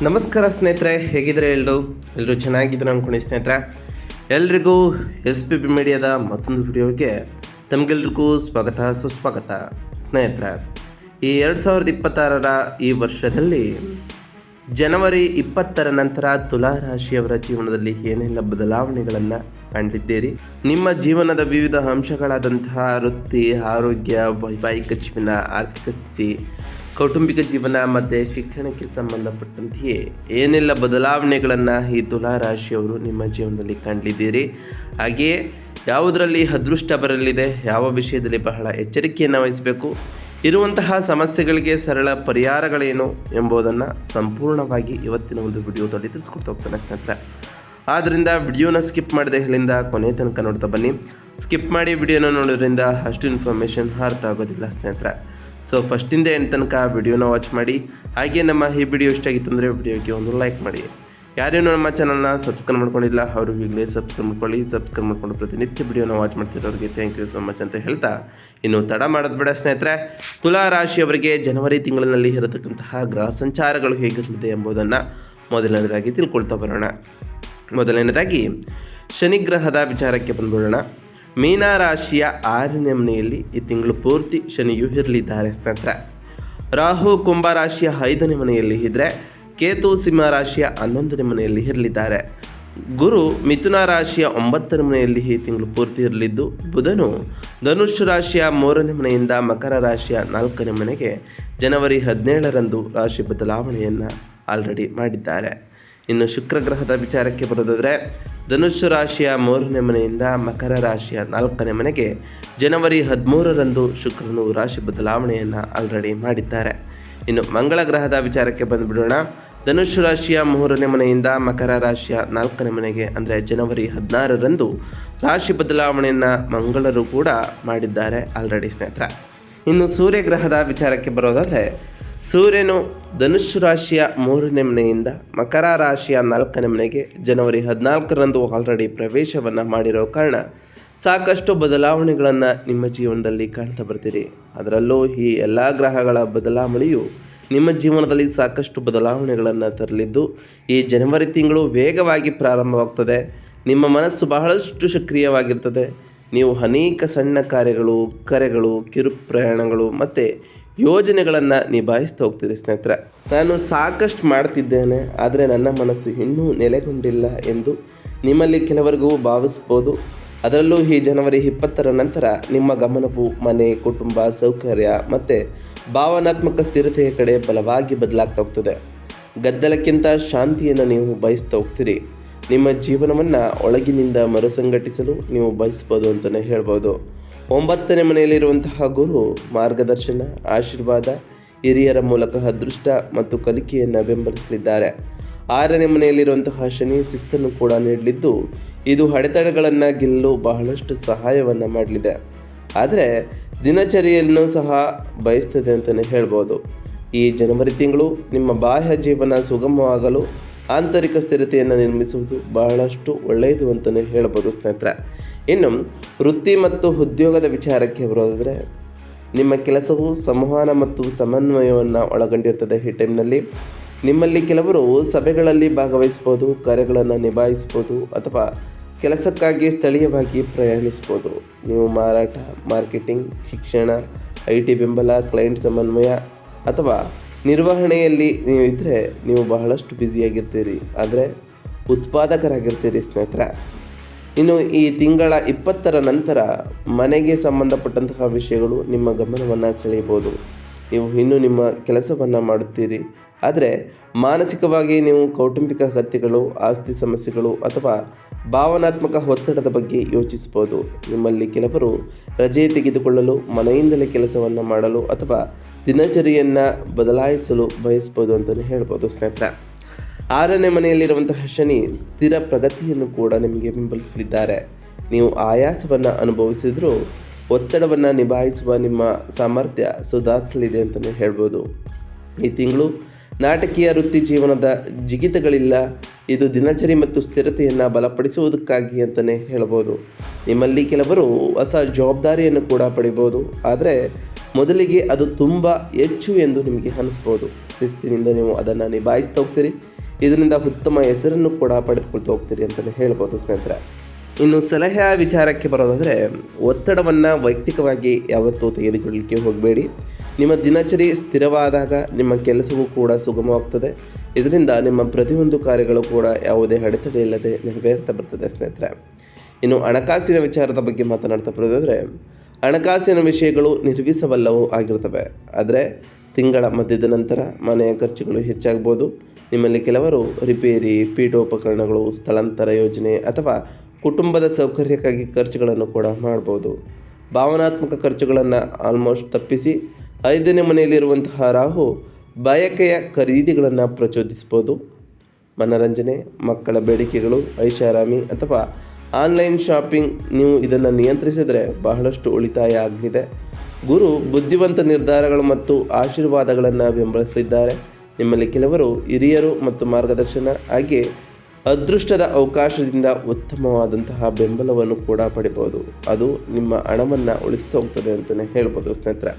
ನಮಸ್ಕಾರ ಸ್ನೇಹಿತರೆ, ಹೇಗಿದ್ರೆ ಎಲ್ಲರೂ ಚೆನ್ನಾಗಿದ್ದಾರೆ ಅಂದ್ಕೊಂಡು ಸ್ನೇಹಿತರೆ. ಎಲ್ರಿಗೂ SPB ಮೀಡಿಯಾದ ಮತ್ತೊಂದು ವಿಡಿಯೋಗೆ ತಮಗೆಲ್ರಿಗೂ ಸುಸ್ವಾಗತ. ಸ್ನೇಹಿತರೆ, ಈ 2026ರ ಈ ವರ್ಷದಲ್ಲಿ ಜನವರಿ 20ರ ನಂತರ ತುಲಾ ರಾಶಿಯವರ ಜೀವನದಲ್ಲಿ ಏನೆಲ್ಲ ಬದಲಾವಣೆಗಳನ್ನು ಕಾಣಲಿದ್ದೀರಿ. ನಿಮ್ಮ ಜೀವನದ ವಿವಿಧ ಅಂಶಗಳಾದಂತಹ ವೃತ್ತಿ, ಆರೋಗ್ಯ, ವೈವಾಹಿಕ ಜೀವನ, ಆರ್ಥಿಕ ಸ್ಥಿತಿ, ಕೌಟುಂಬಿಕ ಜೀವನ ಮತ್ತು ಶಿಕ್ಷಣಕ್ಕೆ ಸಂಬಂಧಪಟ್ಟಂತೆಯೇ ಏನೆಲ್ಲ ಬದಲಾವಣೆಗಳನ್ನು ಈ ತುಲಾ ರಾಶಿಯವರು ನಿಮ್ಮ ಜೀವನದಲ್ಲಿ ಕಾಣಲಿದ್ದೀರಿ. ಹಾಗೆಯೇ ಯಾವುದರಲ್ಲಿ ಅದೃಷ್ಟ ಬರಲಿದೆ, ಯಾವ ವಿಷಯದಲ್ಲಿ ಬಹಳ ಎಚ್ಚರಿಕೆಯನ್ನು ವಹಿಸಬೇಕು, ಇರುವಂತಹ ಸಮಸ್ಯೆಗಳಿಗೆ ಸರಳ ಪರಿಹಾರಗಳೇನು ಎಂಬುದನ್ನು ಸಂಪೂರ್ಣವಾಗಿ ಇವತ್ತಿನ ಒಂದು ವಿಡಿಯೋದಲ್ಲಿ ತಿಳಿಸ್ಕೊಡ್ತಾ ಹೋಗ್ತಾನೆ ಸ್ನೇಹಿತರೆ. ಆದ್ದರಿಂದ ವಿಡಿಯೋನ ಸ್ಕಿಪ್ ಮಾಡದೆ ಇಲ್ಲಿಂದ ಕೊನೆ ತನಕ ನೋಡ್ತಾ ಬನ್ನಿ. ಸ್ಕಿಪ್ ಮಾಡಿ ವಿಡಿಯೋನ ನೋಡೋದ್ರಿಂದ ಅಷ್ಟು ಇನ್ಫಾರ್ಮೇಷನ್ ಅರ್ಥ ಆಗೋದಿಲ್ಲ ಸ್ನೇಹಿತರೆ. ಸೊ ಫಸ್ಟಿಂದ ಎಂಡ್ ತನಕ ವಿಡಿಯೋನ ವಾಚ್ ಮಾಡಿ. ಹಾಗೆ ನಮ್ಮ ಈ ವಿಡಿಯೋ ಇಷ್ಟ ಆಗಿತ್ತು ಅಂದರೆ ವಿಡಿಯೋಗೆ ಒಂದು ಲೈಕ್ ಮಾಡಿ. ಯಾರೇನು ನಮ್ಮ ಚಾನಲ್ನ ಸಬ್ಸ್ಕ್ರೈಬ್ ಮಾಡ್ಕೊಂಡಿಲ್ಲ ಅವರು ಈಗಲೇ ಸಬ್ಸ್ಕ್ರೈಬ್ ಮಾಡ್ಕೊಳ್ಳಿ. ಸಬ್ಸ್ಕ್ರೈಬ್ ಮಾಡ್ಕೊಂಡು ಪ್ರತಿನಿತ್ಯ ವಿಡಿಯೋನ ವಾಚ್ ಮಾಡ್ತಿರೋರಿಗೆ ಥ್ಯಾಂಕ್ ಯು ಸೊ ಮಚ್ ಅಂತ ಹೇಳ್ತಾ, ಇನ್ನು ತಡ ಮಾಡೋದು ಬೇಡ ಸ್ನೇಹಿತರೆ. ತುಲಾ ರಾಶಿಯವರಿಗೆ ಜನವರಿ ತಿಂಗಳಿನಲ್ಲಿ ಇರತಕ್ಕಂತಹ ಗ್ರಹ ಸಂಚಾರಗಳು ಹೇಗಿರಲಿದೆ ಎಂಬುದನ್ನು ಮೊದಲನೇದಾಗಿ ತಿಳ್ಕೊಳ್ತಾ ಬರೋಣ. ಮೊದಲನೇದಾಗಿ ಶನಿ ಗ್ರಹದ ವಿಚಾರಕ್ಕೆ ಬಂದ್ಬಿಡೋಣ. ಮೀನ ರಾಶಿಯ 6ನೇ ಮನೆಯಲ್ಲಿ ಈ ತಿಂಗಳು ಪೂರ್ತಿ ಶನಿಯು ಇರಲಿದ್ದಾರೆ ಸ್ನೇಹಿತರೆ. ರಾಹು ಕುಂಭ ರಾಶಿಯ 5ನೇ ಮನೆಯಲ್ಲಿ ಇದ್ದರೆ, ಕೇತು ಸಿಂಹ ರಾಶಿಯ 11ನೇ ಮನೆಯಲ್ಲಿ ಇರಲಿದ್ದಾರೆ. ಗುರು ಮಿಥುನ ರಾಶಿಯ 9ನೇ ಮನೆಯಲ್ಲಿ ಈ ತಿಂಗಳು ಪೂರ್ತಿ ಇರಲಿದ್ದು, ಬುಧನು ಧನುಷ್ ರಾಶಿಯ 3ನೇ ಮನೆಯಿಂದ ಮಕರ ರಾಶಿಯ 4ನೇ ಮನೆಗೆ ಜನವರಿ 17ರಂದು ರಾಶಿ ಬದಲಾವಣೆಯನ್ನು ಆಲ್ರೆಡಿ ಮಾಡಿದ್ದಾರೆ. ಇನ್ನು ಶುಕ್ರ ಗ್ರಹದ ವಿಚಾರಕ್ಕೆ ಬರೋದಾದರೆ, ಧನುಷ್ ರಾಶಿಯ 3ನೇ ಮನೆಯಿಂದ ಮಕರ ರಾಶಿಯ 4ನೇ ಮನೆಗೆ ಜನವರಿ 13ರಂದು ಶುಕ್ರನು ರಾಶಿ ಬದಲಾವಣೆಯನ್ನು ಆಲ್ರೆಡಿ ಮಾಡಿದ್ದಾರೆ. ಇನ್ನು ಮಂಗಳ ಗ್ರಹದ ವಿಚಾರಕ್ಕೆ ಬಂದುಬಿಡೋಣ. ಧನುಷ್ ರಾಶಿಯ 3ನೇ ಮನೆಯಿಂದ ಮಕರ ರಾಶಿಯ 4ನೇ ಮನೆಗೆ ಅಂದರೆ ಜನವರಿ 16ರಂದು ರಾಶಿ ಬದಲಾವಣೆಯನ್ನು ಮಂಗಳರು ಕೂಡ ಮಾಡಿದ್ದಾರೆ ಆಲ್ರೆಡಿ ಸ್ನೇಹಿತರೆ. ಇನ್ನು ಸೂರ್ಯ ಗ್ರಹದ ವಿಚಾರಕ್ಕೆ ಬರೋದಾದರೆ, ಸೂರ್ಯನು ಧನುಷ್ ರಾಶಿಯ 3ನೇ ಮನೆಯಿಂದ ಮಕರ ರಾಶಿಯ 4ನೇ ಮನೆಗೆ ಜನವರಿ 14ರಂದು ಆಲ್ರೆಡಿ ಪ್ರವೇಶವನ್ನು ಮಾಡಿರೋ ಕಾರಣ ಸಾಕಷ್ಟು ಬದಲಾವಣೆಗಳನ್ನು ನಿಮ್ಮ ಜೀವನದಲ್ಲಿ ಕಾಣ್ತಾ ಬರ್ತೀರಿ. ಅದರಲ್ಲೂ ಈ ಎಲ್ಲ ಗ್ರಹಗಳ ಬದಲಾವಣೆಯು ನಿಮ್ಮ ಜೀವನದಲ್ಲಿ ಸಾಕಷ್ಟು ಬದಲಾವಣೆಗಳನ್ನು ತರಲಿದ್ದು, ಈ ಜನವರಿ ತಿಂಗಳು ವೇಗವಾಗಿ ಪ್ರಾರಂಭವಾಗ್ತದೆ. ನಿಮ್ಮ ಮನಸ್ಸು ಬಹಳಷ್ಟು ಸಕ್ರಿಯವಾಗಿರ್ತದೆ. ನೀವು ಅನೇಕ ಸಣ್ಣ ಕಾರ್ಯಗಳು, ಕರೆಗಳು, ಕಿರು ಪ್ರಯಾಣಗಳು ಮತ್ತು ಯೋಜನೆಗಳನ್ನು ನಿಭಾಯಿಸ್ತಾ ಹೋಗ್ತೀರಿ ಸ್ನೇಹಿತರೆ. ನಾನು ಸಾಕಷ್ಟು ಮಾಡ್ತಿದ್ದೇನೆ, ಆದರೆ ನನ್ನ ಮನಸ್ಸು ಇನ್ನೂ ನೆಲೆಗೊಂಡಿಲ್ಲ ಎಂದು ನಿಮ್ಮಲ್ಲಿ ಕೆಲವರಿಗೂ ಭಾವಿಸ್ಬೋದು. ಅದರಲ್ಲೂ ಈ ಜನವರಿ 20ರ ನಂತರ ನಿಮ್ಮ ಗಮನವು ಮನೆ, ಕುಟುಂಬ, ಸೌಕರ್ಯ ಮತ್ತು ಭಾವನಾತ್ಮಕ ಸ್ಥಿರತೆಯ ಕಡೆ ಬಲವಾಗಿ ಬದಲಾಗ್ತಾ ಹೋಗ್ತದೆ. ಗದ್ದಲಕ್ಕಿಂತ ಶಾಂತಿಯನ್ನು ನೀವು ಬಯಸ್ತಾ ಹೋಗ್ತೀರಿ. ನಿಮ್ಮ ಜೀವನವನ್ನು ಒಳಗಿನಿಂದ ಮರುಸಂಘಟಿಸಲು ನೀವು ಬಯಸ್ಬೋದು ಅಂತಲೇ ಹೇಳ್ಬೋದು. 9ನೇ ಮನೆಯಲ್ಲಿರುವಂತಹ ಗುರು ಮಾರ್ಗದರ್ಶನ, ಆಶೀರ್ವಾದ, ಹಿರಿಯರ ಮೂಲಕ ಅದೃಷ್ಟ ಮತ್ತು ಕಲಿಕೆಯನ್ನು ಬೆಂಬಲಿಸಲಿದ್ದಾರೆ. 6ನೇ ಮನೆಯಲ್ಲಿರುವಂತಹ ಶನಿ ಶಿಸ್ತನ್ನು ಕೂಡ ನೀಡಲಿದ್ದು, ಇದು ಅಡೆತಡೆಗಳನ್ನು ಗೆಲ್ಲಲು ಬಹಳಷ್ಟು ಸಹಾಯವನ್ನು ಮಾಡಲಿದೆ. ಆದರೆ ದಿನಚರಿಯನ್ನು ಸಹ ಬಯಸ್ತದೆ ಅಂತಲೇ ಹೇಳ್ಬೋದು. ಈ ಜನವರಿ ತಿಂಗಳು ನಿಮ್ಮ ಬಾಹ್ಯ ಜೀವನ ಸುಗಮವಾಗಲು ಆಂತರಿಕ ಸ್ಥಿರತೆಯನ್ನು ನಿರ್ಮಿಸುವುದು ಬಹಳಷ್ಟು ಒಳ್ಳೆಯದು ಅಂತಲೇ ಹೇಳ್ಬೋದು ಸ್ನೇಹಿತರೆ. ಇನ್ನು ವೃತ್ತಿ ಮತ್ತು ಉದ್ಯೋಗದ ವಿಚಾರಕ್ಕೆ ಬರೋದಾದರೆ, ನಿಮ್ಮ ಕೆಲಸವು ಸಂವಹನ ಮತ್ತು ಸಮನ್ವಯವನ್ನು ಒಳಗೊಂಡಿರ್ತದೆ. ಈ ಟೈಮ್ನಲ್ಲಿ ನಿಮ್ಮಲ್ಲಿ ಕೆಲವರು ಸಭೆಗಳಲ್ಲಿ ಭಾಗವಹಿಸ್ಬೋದು, ಕಾರ್ಯಗಳನ್ನು ನಿಭಾಯಿಸ್ಬೋದು ಅಥವಾ ಕೆಲಸಕ್ಕಾಗಿ ಸ್ಥಳೀಯವಾಗಿ ಪ್ರಯಾಣಿಸ್ಬೋದು. ನೀವು ಮಾರಾಟ, ಮಾರ್ಕೆಟಿಂಗ್, ಶಿಕ್ಷಣ, IT ಬೆಂಬಲ, ಕ್ಲೈಂಟ್ ಸಮನ್ವಯ ಅಥವಾ ನಿರ್ವಹಣೆಯಲ್ಲಿ ನೀವು ಇದ್ದರೆ ನೀವು ಬಹಳಷ್ಟು ಬ್ಯುಸಿಯಾಗಿರ್ತೀರಿ, ಆದರೆ ಉತ್ಪಾದಕರಾಗಿರ್ತೀರಿ ಸ್ನೇಹಿತರೆ. ಇನ್ನು ಈ ತಿಂಗಳ 20ರ ನಂತರ ಮನೆಗೆ ಸಂಬಂಧಪಟ್ಟಂತಹ ವಿಷಯಗಳು ನಿಮ್ಮ ಗಮನವನ್ನು ಸೆಳೆಯಬಹುದು. ನೀವು ಇನ್ನೂ ನಿಮ್ಮ ಕೆಲಸವನ್ನು ಮಾಡುತ್ತೀರಿ, ಆದರೆ ಮಾನಸಿಕವಾಗಿ ನೀವು ಕೌಟುಂಬಿಕ ಅಗತ್ಯಗಳು, ಆಸ್ತಿ ಸಮಸ್ಯೆಗಳು ಅಥವಾ ಭಾವನಾತ್ಮಕ ಒತ್ತಡದ ಬಗ್ಗೆ ಯೋಚಿಸ್ಬೋದು. ನಿಮ್ಮಲ್ಲಿ ಕೆಲವರು ರಜೆ ತೆಗೆದುಕೊಳ್ಳಲು, ಮನೆಯಿಂದಲೇ ಕೆಲಸವನ್ನು ಮಾಡಲು ಅಥವಾ ದಿನಚರಿಯನ್ನು ಬದಲಾಯಿಸಲು ಬಯಸ್ಬೋದು ಅಂತಲೇ ಹೇಳ್ಬೋದು ಸ್ನೇಹಿತರೆ. 6ನೇ ಮನೆಯಲ್ಲಿರುವಂತಹ ಶನಿ ಸ್ಥಿರ ಪ್ರಗತಿಯನ್ನು ಕೂಡ ನಿಮಗೆ ಬೆಂಬಲಿಸಲಿದ್ದಾರೆ. ನೀವು ಆಯಾಸವನ್ನು ಅನುಭವಿಸಿದರೂ ಒತ್ತಡವನ್ನು ನಿಭಾಯಿಸುವ ನಿಮ್ಮ ಸಾಮರ್ಥ್ಯ ಸುಧಾರಿಸಲಿದೆ ಅಂತಲೇ ಹೇಳ್ಬೋದು. ಈ ತಿಂಗಳು ನಾಟಕೀಯ ವೃತ್ತಿ ಜೀವನದ ಜಿಗಿತಗಳಿಲ್ಲ. ಇದು ದಿನಚರಿ ಮತ್ತು ಸ್ಥಿರತೆಯನ್ನು ಬಲಪಡಿಸುವುದಕ್ಕಾಗಿ ಅಂತಲೇ ಹೇಳ್ಬೋದು. ನಿಮ್ಮಲ್ಲಿ ಕೆಲವರು ಹೊಸ ಜವಾಬ್ದಾರಿಯನ್ನು ಕೂಡ ಪಡಿಬೋದು, ಆದರೆ ಮೊದಲಿಗೆ ಅದು ತುಂಬ ಹೆಚ್ಚು ಎಂದು ನಿಮಗೆ ಅನಿಸ್ಬೋದು. ಶಿಸ್ತಿನಿಂದ ನೀವು ಅದನ್ನು ನಿಭಾಯಿಸ್ತಾ ಹೋಗ್ತೀರಿ. ಇದರಿಂದ ಉತ್ತಮ ಹೆಸರನ್ನು ಕೂಡ ಪಡೆದುಕೊಳ್ತಾ ಹೋಗ್ತೀರಿ ಅಂತಲೇ ಹೇಳ್ಬೋದು ಸ್ನೇಹಿತರೆ. ಇನ್ನು ಸಲಹೆಯ ವಿಚಾರಕ್ಕೆ ಬರೋದಾದರೆ, ಒತ್ತಡವನ್ನು ವೈಯಕ್ತಿಕವಾಗಿ ಯಾವತ್ತೂ ತೆಗೆದುಕೊಳ್ಳಲಿಕ್ಕೆ ಹೋಗಬೇಡಿ. ನಿಮ್ಮ ದಿನಚರಿ ಸ್ಥಿರವಾದಾಗ ನಿಮ್ಮ ಕೆಲಸವೂ ಕೂಡ ಸುಗಮವಾಗ್ತದೆ. ಇದರಿಂದ ನಿಮ್ಮ ಪ್ರತಿಯೊಂದು ಕಾರ್ಯಗಳು ಕೂಡ ಯಾವುದೇ ಅಡೆತಡೆ ಇಲ್ಲದೆ ನೆರವೇರ್ತಾ ಬರ್ತದೆ ಸ್ನೇಹಿತರೆ. ಇನ್ನು ಹಣಕಾಸಿನ ವಿಚಾರದ ಬಗ್ಗೆ ಮಾತನಾಡ್ತಾ ಬರೋದಾದರೆ, ಹಣಕಾಸಿನ ವಿಷಯಗಳು ನಿರ್ವಿಸವಲ್ಲವೂ ಆಗಿರ್ತವೆ. ಆದರೆ ತಿಂಗಳ ಮಧ್ಯದ ನಂತರ ಮನೆಯ ಖರ್ಚುಗಳು ಹೆಚ್ಚಾಗ್ಬೋದು. ನಿಮ್ಮಲ್ಲಿ ಕೆಲವರು ರಿಪೇರಿ, ಪೀಠೋಪಕರಣಗಳು, ಸ್ಥಳಾಂತರ ಯೋಜನೆ ಅಥವಾ ಕುಟುಂಬದ ಸೌಕರ್ಯಕ್ಕಾಗಿ ಖರ್ಚುಗಳನ್ನು ಕೂಡ ಮಾಡ್ಬೋದು. ಭಾವನಾತ್ಮಕ ಖರ್ಚುಗಳನ್ನು ಆಲ್ಮೋಸ್ಟ್ ತಪ್ಪಿಸಿ. 5ನೇ ಮನೆಯಲ್ಲಿರುವಂತಹ ರಾಹು ಬಯಕೆಯ ಖರೀದಿಗಳನ್ನು ಪ್ರಚೋದಿಸ್ಬೋದು. ಮನರಂಜನೆ, ಮಕ್ಕಳ ಬೇಡಿಕೆಗಳು, ಐಷಾರಾಮಿ ಅಥವಾ ಆನ್ಲೈನ್ ಶಾಪಿಂಗ್, ನೀವು ಇದನ್ನು ನಿಯಂತ್ರಿಸಿದರೆ ಬಹಳಷ್ಟು ಉಳಿತಾಯ ಆಗಲಿದೆ. ಗುರು ಬುದ್ಧಿವಂತ ನಿರ್ಧಾರಗಳು ಮತ್ತು ಆಶೀರ್ವಾದಗಳನ್ನು ಬೆಂಬಲಿಸಲಿದ್ದಾರೆ. ನಿಮ್ಮಲ್ಲಿ ಕೆಲವರು ಹಿರಿಯರು ಮತ್ತು ಮಾರ್ಗದರ್ಶನ ಹಾಗೆ ಅದೃಷ್ಟದ ಅವಕಾಶದಿಂದ ಉತ್ತಮವಾದಂತಹ ಬೆಂಬಲವನ್ನು ಕೂಡ ಪಡಿಬೋದು. ಅದು ನಿಮ್ಮ ಹಣವನ್ನು ಉಳಿಸ್ತಾ ಹೋಗ್ತದೆ ಅಂತಲೇ ಹೇಳ್ಬೋದು ಸ್ನೇಹಿತರೆ.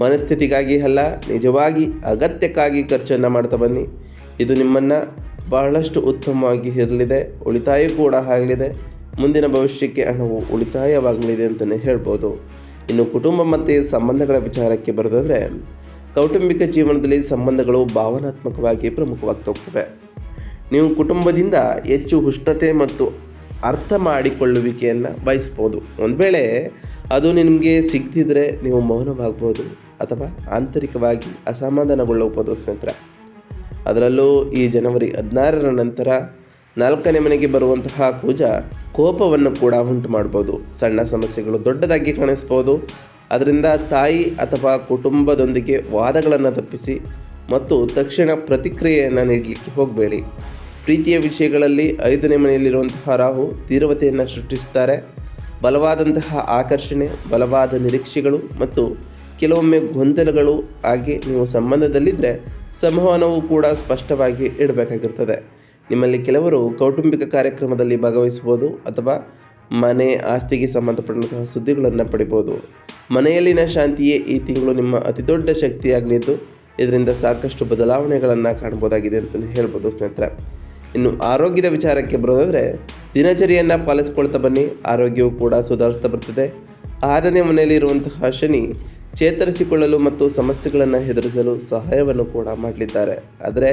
ಮನಸ್ಥಿತಿಗಾಗಿ ಅಲ್ಲ, ನಿಜವಾಗಿ ಅಗತ್ಯಕ್ಕಾಗಿ ಖರ್ಚನ್ನು ಮಾಡ್ತಾ ಬನ್ನಿ. ಇದು ನಿಮ್ಮನ್ನು ಬಹಳಷ್ಟು ಉತ್ತಮವಾಗಿ ಇರಲಿದೆ. ಉಳಿತಾಯ ಕೂಡ ಆಗಲಿದೆ. ಮುಂದಿನ ಭವಿಷ್ಯಕ್ಕೆ ಹಣವು ಉಳಿತಾಯವಾಗಲಿದೆ ಅಂತಲೇ ಹೇಳ್ಬೋದು. ಇನ್ನು ಕುಟುಂಬ ಮತ್ತು ಸಂಬಂಧಗಳ ವಿಚಾರಕ್ಕೆ ಬರೋದಾದರೆ, ಕೌಟುಂಬಿಕ ಜೀವನದಲ್ಲಿ ಸಂಬಂಧಗಳು ಭಾವನಾತ್ಮಕವಾಗಿ ಪ್ರಮುಖವಾಗ್ತಾ ಹೋಗ್ತವೆ. ನೀವು ಕುಟುಂಬದಿಂದ ಹೆಚ್ಚು ಉಷ್ಣತೆ ಮತ್ತು ಅರ್ಥ ಮಾಡಿಕೊಳ್ಳುವಿಕೆಯನ್ನು ಬಯಸ್ಬೋದು. ಒಂದು ವೇಳೆ ಅದು ನಿಮಗೆ ಸಿಗ್ತಿದ್ರೆ ನೀವು ಮೌನವಾಗ್ಬೋದು ಅಥವಾ ಆಂತರಿಕವಾಗಿ ಅಸಮಾಧಾನಗೊಳ್ಳಬಹುದು ಸ್ನೇಹಿತರೆ. ಅದರಲ್ಲೂ ಈ ಜನವರಿ 16ರ ನಂತರ 4ನೇ ಮನೆಗೆ ಬರುವಂತಹ ಕುಜ ಕೋಪವನ್ನು ಕೂಡ ಉಂಟು ಮಾಡ್ಬೋದು. ಸಣ್ಣ ಸಮಸ್ಯೆಗಳು ದೊಡ್ಡದಾಗಿ ಕಾಣಿಸ್ಬೋದು. ಅದರಿಂದ ತಾಯಿ ಅಥವಾ ಕುಟುಂಬದೊಂದಿಗೆ ವಾದಗಳನ್ನು ತಪ್ಪಿಸಿ ಮತ್ತು ತಕ್ಷಣ ಪ್ರತಿಕ್ರಿಯೆಯನ್ನು ನೀಡಲಿಕ್ಕೆ ಹೋಗಬೇಡಿ. ಪ್ರೀತಿಯ ವಿಷಯಗಳಲ್ಲಿ 5ನೇ ಮನೆಯಲ್ಲಿರುವಂತಹ ರಾಹು ತೀವ್ರತೆಯನ್ನು ಸೃಷ್ಟಿಸುತ್ತಾರೆ. ಬಲವಾದಂತಹ ಆಕರ್ಷಣೆ, ಬಲವಾದ ನಿರೀಕ್ಷೆಗಳು ಮತ್ತು ಕೆಲವೊಮ್ಮೆ ಗೊಂದಲಗಳು. ಹಾಗೆ ನೀವು ಸಂಬಂಧದಲ್ಲಿದ್ದರೆ ಸಂವಹನವು ಕೂಡ ಸ್ಪಷ್ಟವಾಗಿ ಇಡಬೇಕಾಗಿರ್ತದೆ. ನಿಮ್ಮಲ್ಲಿ ಕೆಲವರು ಕೌಟುಂಬಿಕ ಕಾರ್ಯಕ್ರಮದಲ್ಲಿ ಭಾಗವಹಿಸ್ಬೋದು ಅಥವಾ ಮನೆ ಆಸ್ತಿಗೆ ಸಂಬಂಧಪಟ್ಟಂತಹ ಸುದ್ದಿಗಳನ್ನು ಪಡಿಬೋದು. ಮನೆಯಲ್ಲಿನ ಶಾಂತಿಯೇ ಈ ತಿಂಗಳು ನಿಮ್ಮ ಅತಿದೊಡ್ಡ ಶಕ್ತಿಯಾಗಲಿದ್ದು, ಇದರಿಂದ ಸಾಕಷ್ಟು ಬದಲಾವಣೆಗಳನ್ನು ಕಾಣ್ಬೋದಾಗಿದೆ ಅಂತಲೇ ಹೇಳ್ಬೋದು ಸ್ನೇಹಿತರೆ. ಇನ್ನು ಆರೋಗ್ಯದ ವಿಚಾರಕ್ಕೆ ಬರೋದಾದರೆ, ದಿನಚರಿಯನ್ನು ಪಾಲಿಸ್ಕೊಳ್ತಾ ಬನ್ನಿ. ಆರೋಗ್ಯವು ಕೂಡ ಸುಧಾರಿಸ್ತಾ ಬರ್ತದೆ. 6ನೇ ಮನೆಯಲ್ಲಿರುವಂತಹ ಶನಿ ಚೇತರಿಸಿಕೊಳ್ಳಲು ಮತ್ತು ಸಮಸ್ಯೆಗಳನ್ನು ಎದುರಿಸಲು ಸಹಾಯವನ್ನು ಕೂಡ ಮಾಡಲಿದ್ದಾರೆ. ಆದರೆ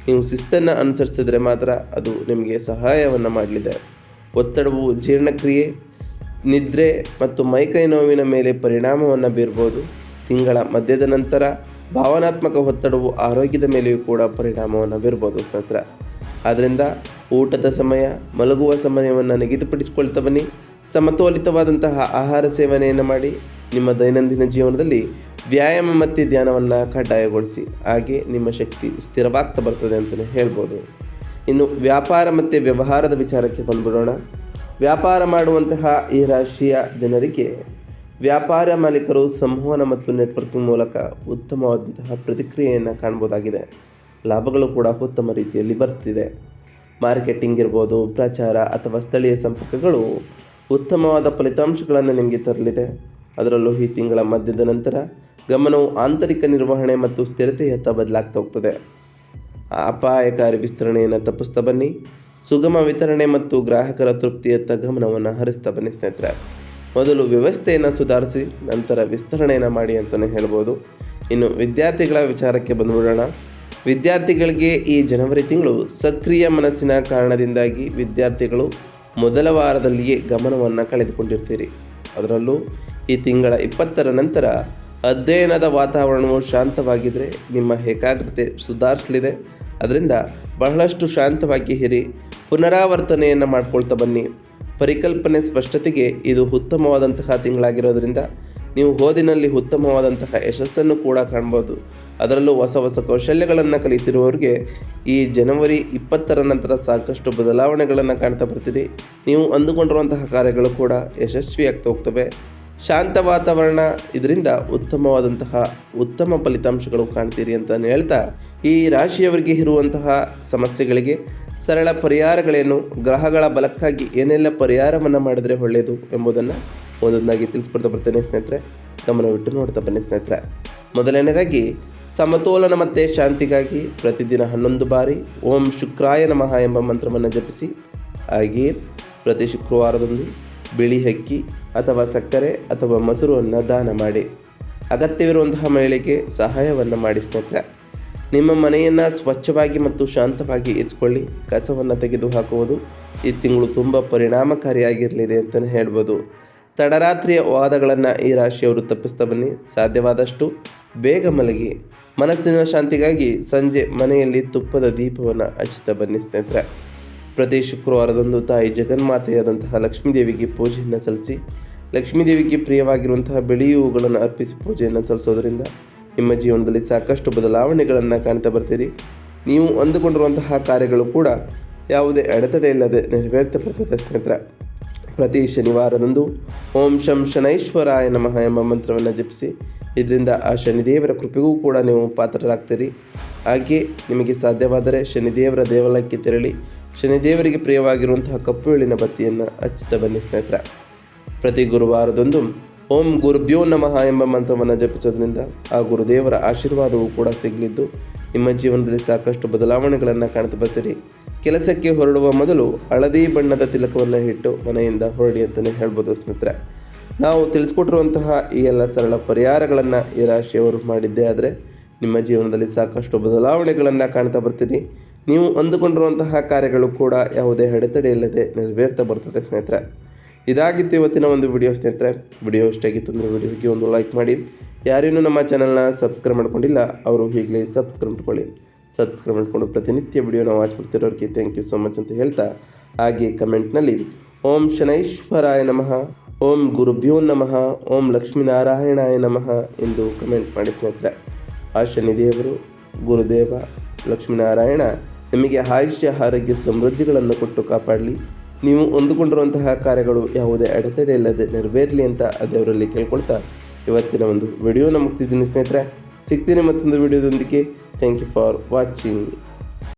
ನೀವು ಶಿಸ್ತನ್ನು ಅನುಸರಿಸಿದರೆ ಮಾತ್ರ ಅದು ನಿಮಗೆ ಸಹಾಯವನ್ನು ಮಾಡಲಿದೆ. ಒತ್ತಡವು ಜೀರ್ಣಕ್ರಿಯೆ, ನಿದ್ರೆ ಮತ್ತು ಮೈಕೈ ನೋವಿನ ಮೇಲೆ ಪರಿಣಾಮವನ್ನು ಬೀರ್ಬೋದು. ತಿಂಗಳ ಮಧ್ಯದ ನಂತರ ಭಾವನಾತ್ಮಕ ಒತ್ತಡವು ಆರೋಗ್ಯದ ಮೇಲೆಯೂ ಕೂಡ ಪರಿಣಾಮವನ್ನು ಬೀರ್ಬೋದು ಸ್ನೇಹಿತರೆ. ಆದ್ದರಿಂದ ಊಟದ ಸಮಯ, ಮಲಗುವ ಸಮಯವನ್ನು ನಿಗದಿಪಡಿಸಿಕೊಳ್ತಾ ಬನ್ನಿ. ಸಮತೋಲಿತವಾದಂತಹ ಆಹಾರ ಸೇವನೆಯನ್ನು ಮಾಡಿ. ನಿಮ್ಮ ದೈನಂದಿನ ಜೀವನದಲ್ಲಿ ವ್ಯಾಯಾಮ ಮತ್ತು ಧ್ಯಾನವನ್ನು ಕಡ್ಡಾಯಗೊಳಿಸಿ. ಹಾಗೆ ನಿಮ್ಮ ಶಕ್ತಿ ಸ್ಥಿರವಾಗ್ತಾ ಬರ್ತದೆ ಅಂತಲೇ ಹೇಳ್ಬೋದು. ಇನ್ನು ವ್ಯಾಪಾರ ಮತ್ತು ವ್ಯವಹಾರದ ವಿಚಾರಕ್ಕೆ ಬಂದುಬಿಡೋಣ. ವ್ಯಾಪಾರ ಮಾಡುವಂತಹ ಈ ರಾಶಿಯ ಜನರಿಗೆ ವ್ಯಾಪಾರ ಮಾಲೀಕರು ಸಂವಹನ ಮತ್ತು ನೆಟ್ವರ್ಕಿಂಗ್ ಮೂಲಕ ಉತ್ತಮವಾದಂತಹ ಪ್ರತಿಕ್ರಿಯೆಯನ್ನು ಕಾಣ್ಬೋದಾಗಿದೆ. ಲಾಭಗಳು ಕೂಡ ಉತ್ತಮ ರೀತಿಯಲ್ಲಿ ಬರ್ತಿದೆ. ಮಾರ್ಕೆಟಿಂಗ್ ಇರ್ಬೋದು, ಪ್ರಚಾರ ಅಥವಾ ಸ್ಥಳೀಯ ಸಂಪರ್ಕಗಳು ಉತ್ತಮವಾದ ಫಲಿತಾಂಶಗಳನ್ನು ನಿಮಗೆ ತರಲಿದೆ. ಅದರಲ್ಲೂ ಈ ತಿಂಗಳ ಮಧ್ಯದ ನಂತರ ಗಮನವು ಆಂತರಿಕ ನಿರ್ವಹಣೆ ಮತ್ತು ಸ್ಥಿರತೆಯತ್ತ ಬದಲಾಗ್ತಾ ಹೋಗ್ತದೆ. ಅಪಾಯಕಾರಿ ವಿಸ್ತರಣೆಯನ್ನು ತಪ್ಪಿಸ್ತಾ ಬನ್ನಿ. ಸುಗಮ ವಿತರಣೆ ಮತ್ತು ಗ್ರಾಹಕರ ತೃಪ್ತಿಯತ್ತ ಗಮನವನ್ನು ಹರಿಸ್ತಾ ಬನ್ನಿ ಸ್ನೇಹಿತರೆ. ಮೊದಲು ವ್ಯವಸ್ಥೆಯನ್ನು ಸುಧಾರಿಸಿ ನಂತರ ವಿಸ್ತರಣೆಯನ್ನು ಮಾಡಿ ಅಂತಲೇ ಹೇಳ್ಬೋದು. ಇನ್ನು ವಿದ್ಯಾರ್ಥಿಗಳ ವಿಚಾರಕ್ಕೆ ಬಂದುಬಿಡೋಣ. ವಿದ್ಯಾರ್ಥಿಗಳಿಗೆ ಈ ಜನವರಿ ತಿಂಗಳು ಸಕ್ರಿಯ ಮನಸ್ಸಿನ ಕಾರಣದಿಂದಾಗಿ ವಿದ್ಯಾರ್ಥಿಗಳು ಮೊದಲ ವಾರದಲ್ಲಿಯೇ ಗಮನವನ್ನು ಕಳೆದುಕೊಂಡಿರ್ತೀರಿ. ಅದರಲ್ಲೂ ಈ ತಿಂಗಳ 20ರ ನಂತರ ಅಧ್ಯಯನದ ವಾತಾವರಣವು ಶಾಂತವಾಗಿದ್ದರೆ ನಿಮ್ಮ ಏಕಾಗ್ರತೆ ಸುಧಾರಿಸಲಿದೆ. ಅದರಿಂದ ಬಹಳಷ್ಟು ಶಾಂತವಾಗಿ ಇರಿ. ಪುನರಾವರ್ತನೆಯನ್ನು ಮಾಡ್ಕೊಳ್ತಾ ಬನ್ನಿ. ಪರಿಕಲ್ಪನೆ ಸ್ಪಷ್ಟತೆಗೆ ಇದು ಉತ್ತಮವಾದಂತಹ ತಿಂಗಳಾಗಿರೋದ್ರಿಂದ ನೀವು ಓದಿನಲ್ಲಿ ಉತ್ತಮವಾದಂತಹ ಯಶಸ್ಸನ್ನು ಕೂಡ ಕಾಣ್ಬೋದು. ಅದರಲ್ಲೂ ಹೊಸ ಹೊಸ ಕೌಶಲ್ಯಗಳನ್ನು ಕಲಿತಿರುವವರಿಗೆ ಈ ಜನವರಿ 20ರ ನಂತರ ಸಾಕಷ್ಟು ಬದಲಾವಣೆಗಳನ್ನು ಕಾಣ್ತಾ ಬರ್ತೀರಿ. ನೀವು ಅಂದುಕೊಂಡಿರುವಂತಹ ಕಾರ್ಯಗಳು ಕೂಡ ಯಶಸ್ವಿಯಾಗ್ತಾ ಹೋಗ್ತವೆ. ಶಾಂತ ವಾತಾವರಣ, ಇದರಿಂದ ಉತ್ತಮ ಫಲಿತಾಂಶಗಳು ಕಾಣ್ತೀರಿ ಅಂತ ಹೇಳ್ತಾ, ಈ ರಾಶಿಯವರಿಗೆ ಇರುವಂತಹ ಸಮಸ್ಯೆಗಳಿಗೆ ಸರಳ ಪರಿಹಾರಗಳೇನು, ಗ್ರಹಗಳ ಬಲಕ್ಕಾಗಿ ಏನೆಲ್ಲ ಪರಿಹಾರವನ್ನು ಮಾಡಿದರೆ ಒಳ್ಳೆಯದು ಎಂಬುದನ್ನು ಒಂದೊಂದಾಗಿ ತಿಳಿಸ್ಕೊಡ್ತಾ ಬರ್ತೇನೆ ಸ್ನೇಹಿತರೆ. ಗಮನವಿಟ್ಟು ನೋಡ್ತಾ ಬನ್ನಿ ಸ್ನೇಹಿತರೆ. ಮೊದಲನೇದಾಗಿ ಸಮತೋಲನ ಮತ್ತು ಶಾಂತಿಗಾಗಿ ಪ್ರತಿದಿನ 11 ಬಾರಿ ಓಂ ಶುಕ್ರಾಯ ನಮಃ ಎಂಬ ಮಂತ್ರವನ್ನು ಜಪಿಸಿ. ಹಾಗೆಯೇ ಪ್ರತಿ ಶುಕ್ರವಾರದಂದು ಬಿಳಿ ಅಕ್ಕಿ ಅಥವಾ ಸಕ್ಕರೆ ಅಥವಾ ಮೊಸರನ್ನು ದಾನ ಮಾಡಿ. ಅಗತ್ಯವಿರುವಂತಹ ಮಹಿಳೆಗೆ ಸಹಾಯವನ್ನು ಮಾಡಿ ಸ್ನೇಹಿತರೆ. ನಿಮ್ಮ ಮನೆಯನ್ನು ಸ್ವಚ್ಛವಾಗಿ ಮತ್ತು ಶಾಂತವಾಗಿ ಇರಿಸಿಕೊಳ್ಳಿ. ಕಸವನ್ನು ತೆಗೆದುಹಾಕುವುದು ಈ ತಿಂಗಳು ತುಂಬ ಪರಿಣಾಮಕಾರಿಯಾಗಿರಲಿದೆ ಅಂತಲೇ ಹೇಳ್ಬೋದು. ತಡರಾತ್ರಿಯ ವಾದಗಳನ್ನು ಈ ರಾಶಿಯವರು ತಪ್ಪಿಸ್ತಾ ಬನ್ನಿ. ಸಾಧ್ಯವಾದಷ್ಟು ಬೇಗ ಮಲಗಿ. ಮನಸ್ಸಿನ ಶಾಂತಿಗಾಗಿ ಸಂಜೆ ಮನೆಯಲ್ಲಿ ತುಪ್ಪದ ದೀಪವನ್ನು ಹಚ್ಚುತ್ತಾ ಬನ್ನಿ ಸ್ನೇಹಿತರೆ. ಪ್ರತಿ ಶುಕ್ರವಾರದಂದು ತಾಯಿ ಜಗನ್ಮಾತೆಯಾದಂತಹ ಲಕ್ಷ್ಮೀದೇವಿಗೆ ಪೂಜೆಯನ್ನು ಸಲ್ಲಿಸಿ. ಲಕ್ಷ್ಮೀದೇವಿಗೆ ಪ್ರಿಯವಾಗಿರುವಂತಹ ಬಿಳಿ ಹೂಗಳನ್ನು ಅರ್ಪಿಸಿ ಪೂಜೆಯನ್ನು ಸಲ್ಲಿಸೋದರಿಂದ ನಿಮ್ಮ ಜೀವನದಲ್ಲಿ ಸಾಕಷ್ಟು ಬದಲಾವಣೆಗಳನ್ನು ಕಾಣ್ತಾ ಬರ್ತೀರಿ. ನೀವು ಅಂದುಕೊಂಡಿರುವಂತಹ ಕಾರ್ಯಗಳು ಕೂಡ ಯಾವುದೇ ಅಡೆತಡೆ ಇಲ್ಲದೆ ನೆರವೇರ್ತಾ ಬರ್ತದೆ ಸ್ನೇಹಿತರೆ. ಪ್ರತಿ ಶನಿವಾರದಂದು ಓಂ ಶಂ ಶನೈಶ್ವರಾಯ ನಮಃ ಎಂಬ ಮಂತ್ರವನ್ನು ಜಪಿಸಿ. ಇದರಿಂದ ಆ ಶನಿದೇವರ ಕೃಪೆಗೂ ಕೂಡ ನೀವು ಪಾತ್ರರಾಗ್ತೀರಿ. ಹಾಗೆಯೇ ನಿಮಗೆ ಸಾಧ್ಯವಾದರೆ ಶನಿದೇವರ ದೇವಾಲಯಕ್ಕೆ ತೆರಳಿ ಶನಿದೇವರಿಗೆ ಪ್ರಿಯವಾಗಿರುವಂತಹ ಕಪ್ಪು ಎಳ್ಳಿನ ಬತ್ತಿಯನ್ನು ಹಚ್ಚುತ್ತಾ ಬನ್ನಿ ಸ್ನೇಹಿತರೆ. ಪ್ರತಿ ಗುರುವಾರದಂದು ಓಂ ಗುರುಭ್ಯೋ ನಮಃ ಎಂಬ ಮಂತ್ರವನ್ನು ಜಪಿಸೋದ್ರಿಂದ ಆ ಗುರುದೇವರ ಆಶೀರ್ವಾದವೂ ಕೂಡ ಸಿಗಲಿದ್ದು ನಿಮ್ಮ ಜೀವನದಲ್ಲಿ ಸಾಕಷ್ಟು ಬದಲಾವಣೆಗಳನ್ನು ಕಾಣ್ತಾ ಬರ್ತೀರಿ. ಕೆಲಸಕ್ಕೆ ಹೊರಡುವ ಮೊದಲು ಹಳದಿ ಬಣ್ಣದ ತಿಲಕವನ್ನು ಇಟ್ಟು ಮನೆಯಿಂದ ಹೊರಡಿ ಅಂತಲೇ ಹೇಳ್ಬೋದು ಸ್ನೇಹಿತರೆ. ನಾವು ತಿಳಿಸ್ಕೊಟ್ಟಿರುವಂತಹ ಈ ಎಲ್ಲ ಸರಳ ಪರಿಹಾರಗಳನ್ನು ಈ ರಾಶಿಯವರು ಮಾಡಿದ್ದೇ ಆದರೆ ನಿಮ್ಮ ಜೀವನದಲ್ಲಿ ಸಾಕಷ್ಟು ಬದಲಾವಣೆಗಳನ್ನು ಕಾಣ್ತಾ ಬರ್ತೀರಿ. ನೀವು ಅಂದುಕೊಂಡಿರುವಂತಹ ಕಾರ್ಯಗಳು ಕೂಡ ಯಾವುದೇ ಅಡೆತಡೆ ಇಲ್ಲದೆ ನೆರವೇರ್ತಾ ಬರ್ತದೆ ಸ್ನೇಹಿತರೆ. ಇದಾಗಿತ್ತು ಇವತ್ತಿನ ಒಂದು ವಿಡಿಯೋ ಸ್ನೇಹಿತರೆ. ವಿಡಿಯೋ ಇಷ್ಟಾಗಿತ್ತು ಅಂದರೆ ವಿಡಿಯೋಗೆ ಒಂದು ಲೈಕ್ ಮಾಡಿ. ಯಾರೇನೂ ನಮ್ಮ ಚಾನಲ್ನ ಸಬ್ಸ್ಕ್ರೈಬ್ ಮಾಡ್ಕೊಂಡಿಲ್ಲ ಅವರು ಈಗಲೇ ಸಬ್ಸ್ಕ್ರೈಬ್ ಮಾಡ್ಕೊಳ್ಳಿ. ಸಬ್ಸ್ಕ್ರೈಬ್ ಮಾಡಿಕೊಂಡು ಪ್ರತಿನಿತ್ಯ ವಿಡಿಯೋನ ವಾಚ್ ಮಾಡ್ತಿರೋರಿಗೆ ಥ್ಯಾಂಕ್ ಯು ಸೋ ಮಚ್ ಅಂತ ಹೇಳ್ತಾ, ಹಾಗೆ ಕಮೆಂಟ್ನಲ್ಲಿ ಓಂ ಶನೈಶ್ವರಾಯ ನಮಃ, ಓಂ ಗುರುಭ್ಯೋ ನಮಃ, ಓಂ ಲಕ್ಷ್ಮೀನಾರಾಯಣಾಯ ನಮಃ ಎಂದು ಕಮೆಂಟ್ ಮಾಡಿ ಸ್ನೇಹಿತರೆ. ಆ ಶನಿದೇವರು, ಗುರುದೇವ, ಲಕ್ಷ್ಮೀನಾರಾಯಣ ನಿಮಗೆ ಆಯುಷ್ಯ ಆರೋಗ್ಯ ಸಮೃದ್ಧಿಗಳನ್ನು ಕೊಟ್ಟು ಕಾಪಾಡಲಿ. ನೀವು ಅಂದುಕೊಂಡಿರುವಂತಹ ಕಾರ್ಯಗಳು ಯಾವುದೇ ಅಡೆತಡೆ ಇಲ್ಲದೆ ನೆರವೇರಲಿ ಅಂತ ದೇವರಲ್ಲಿ ಕೇಳ್ಕೊಳ್ತಾ ಇವತ್ತಿನ ಒಂದು ವಿಡಿಯೋನ ಮುಗಿಸ್ತಿದ್ದೀನಿ ಸ್ನೇಹಿತರೆ. ಸಿಗ್ತೀನಿ ಮತ್ತೊಂದು ವಿಡಿಯೋದೊಂದಿಗೆ. Thank you for watching.